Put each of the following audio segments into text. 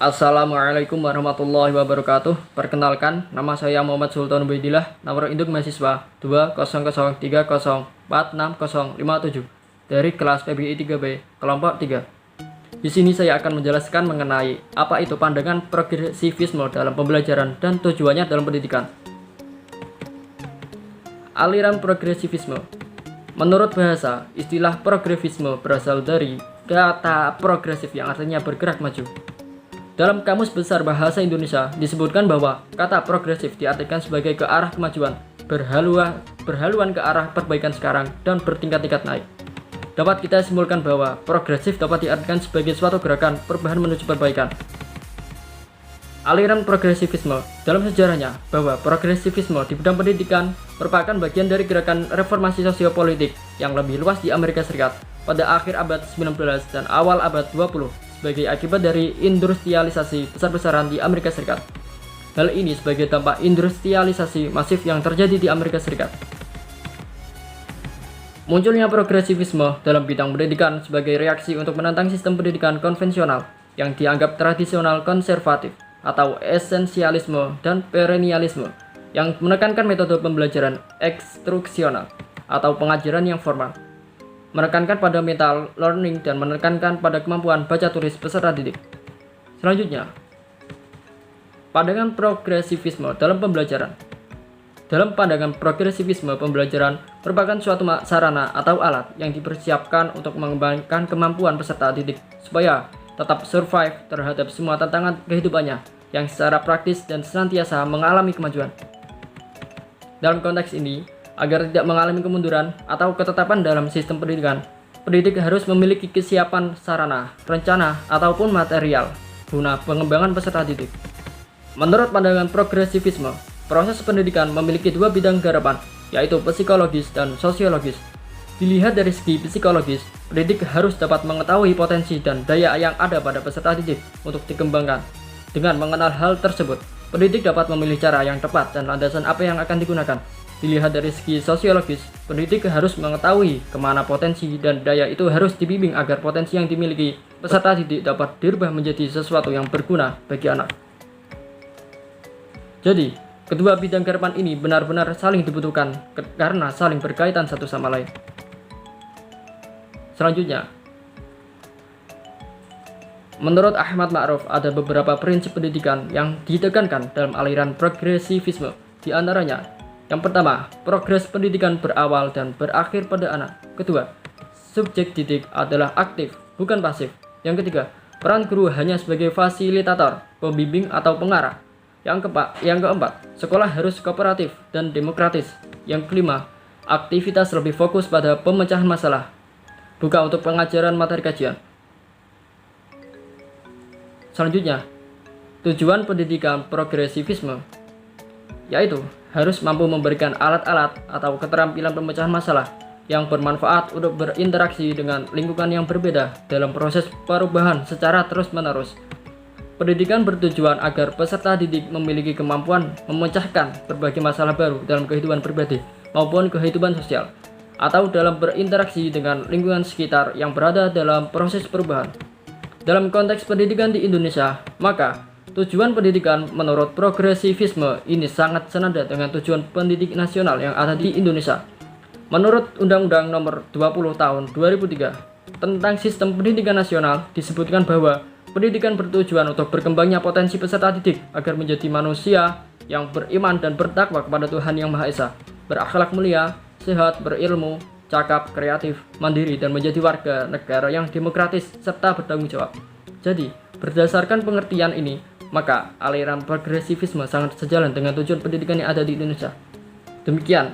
Assalamualaikum warahmatullahi wabarakatuh. Perkenalkan, nama saya Muhammad Sultan Ubaidillah. Nomor induk mahasiswa 20030466057 dari kelas PBI 3B, kelompok 3. Di sini saya akan menjelaskan mengenai apa itu pandangan progresivisme dalam pembelajaran dan tujuannya dalam pendidikan. Aliran progresivisme. Menurut bahasa, istilah progresivisme berasal dari kata progresif yang artinya bergerak maju. Dalam Kamus Besar Bahasa Indonesia disebutkan bahwa kata progresif diartikan sebagai ke arah kemajuan, berhaluan ke arah perbaikan sekarang dan bertingkat-tingkat naik. Dapat kita simpulkan bahwa progresif dapat diartikan sebagai suatu gerakan perubahan menuju perbaikan. Aliran progresivisme dalam sejarahnya bahwa progresivisme di bidang pendidikan merupakan bagian dari gerakan reformasi sosiopolitik yang lebih luas di Amerika Serikat pada akhir abad 19 dan awal abad 20 sebagai akibat dari industrialisasi besar-besaran di Amerika Serikat. Hal ini sebagai dampak industrialisasi masif yang terjadi di Amerika Serikat. Munculnya progresivisme dalam bidang pendidikan sebagai reaksi untuk menentang sistem pendidikan konvensional yang dianggap tradisional konservatif atau esensialisme dan perennialisme yang menekankan metode pembelajaran instruksional atau pengajaran yang formal, menekankan pada mental learning dan menekankan pada kemampuan baca tulis peserta didik. Selanjutnya, pandangan progresivisme dalam pembelajaran. Dalam pandangan progresivisme, pembelajaran merupakan suatu sarana atau alat yang dipersiapkan untuk mengembangkan kemampuan peserta didik supaya tetap survive terhadap semua tantangan kehidupannya yang secara praktis dan senantiasa mengalami kemajuan. Dalam konteks ini, agar tidak mengalami kemunduran atau ketetapan dalam sistem pendidikan, pendidik harus memiliki kesiapan sarana, rencana, ataupun material guna pengembangan peserta didik. Menurut pandangan progresivisme, proses pendidikan memiliki dua bidang garapan, yaitu psikologis dan sosiologis. Dilihat dari segi psikologis, pendidik harus dapat mengetahui potensi dan daya yang ada pada peserta didik untuk dikembangkan. Dengan mengenal hal tersebut, pendidik dapat memilih cara yang tepat dan landasan apa yang akan digunakan. Dilihat dari segi sosiologis, pendidik harus mengetahui kemana potensi dan daya itu harus dibimbing agar potensi yang dimiliki peserta didik dapat dirubah menjadi sesuatu yang berguna bagi anak. Jadi, kedua bidang garapan ini benar-benar saling dibutuhkan karena saling berkaitan satu sama lain. Selanjutnya, menurut Ahmad Ma'ruf ada beberapa prinsip pendidikan yang ditekankan dalam aliran progresivisme. Di antaranya, yang pertama, progres pendidikan berawal dan berakhir pada anak. Kedua, subjek didik adalah aktif, bukan pasif. Yang ketiga, peran guru hanya sebagai fasilitator, pembimbing atau pengarah. Yang keempat, sekolah harus kooperatif dan demokratis. Yang kelima, aktivitas lebih fokus pada pemecahan masalah, bukan untuk pengajaran materi kajian. Selanjutnya, tujuan pendidikan progresivisme yaitu harus mampu memberikan alat-alat atau keterampilan pemecahan masalah yang bermanfaat untuk berinteraksi dengan lingkungan yang berbeda dalam proses perubahan secara terus-menerus. Pendidikan bertujuan agar peserta didik memiliki kemampuan memecahkan berbagai masalah baru dalam kehidupan pribadi maupun kehidupan sosial, atau dalam berinteraksi dengan lingkungan sekitar yang berada dalam proses perubahan. Dalam konteks pendidikan di Indonesia, maka tujuan pendidikan menurut progresivisme ini sangat senada dengan tujuan pendidik nasional yang ada di Indonesia. Menurut Undang-Undang Nomor 20 Tahun 2003 tentang Sistem Pendidikan Nasional disebutkan bahwa pendidikan bertujuan untuk berkembangnya potensi peserta didik agar menjadi manusia yang beriman dan bertakwa kepada Tuhan Yang Maha Esa, berakhlak mulia, sehat, berilmu, cakap, kreatif, mandiri, dan menjadi warga negara yang demokratis serta bertanggung jawab. Jadi, berdasarkan pengertian ini, maka aliran progresivisme sangat sejalan dengan tujuan pendidikan yang ada di Indonesia. Demikian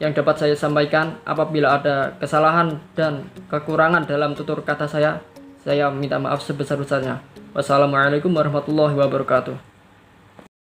yang dapat saya sampaikan. Apabila ada kesalahan dan kekurangan dalam tutur kata saya minta maaf sebesar-besarnya. Wassalamualaikum warahmatullahi wabarakatuh.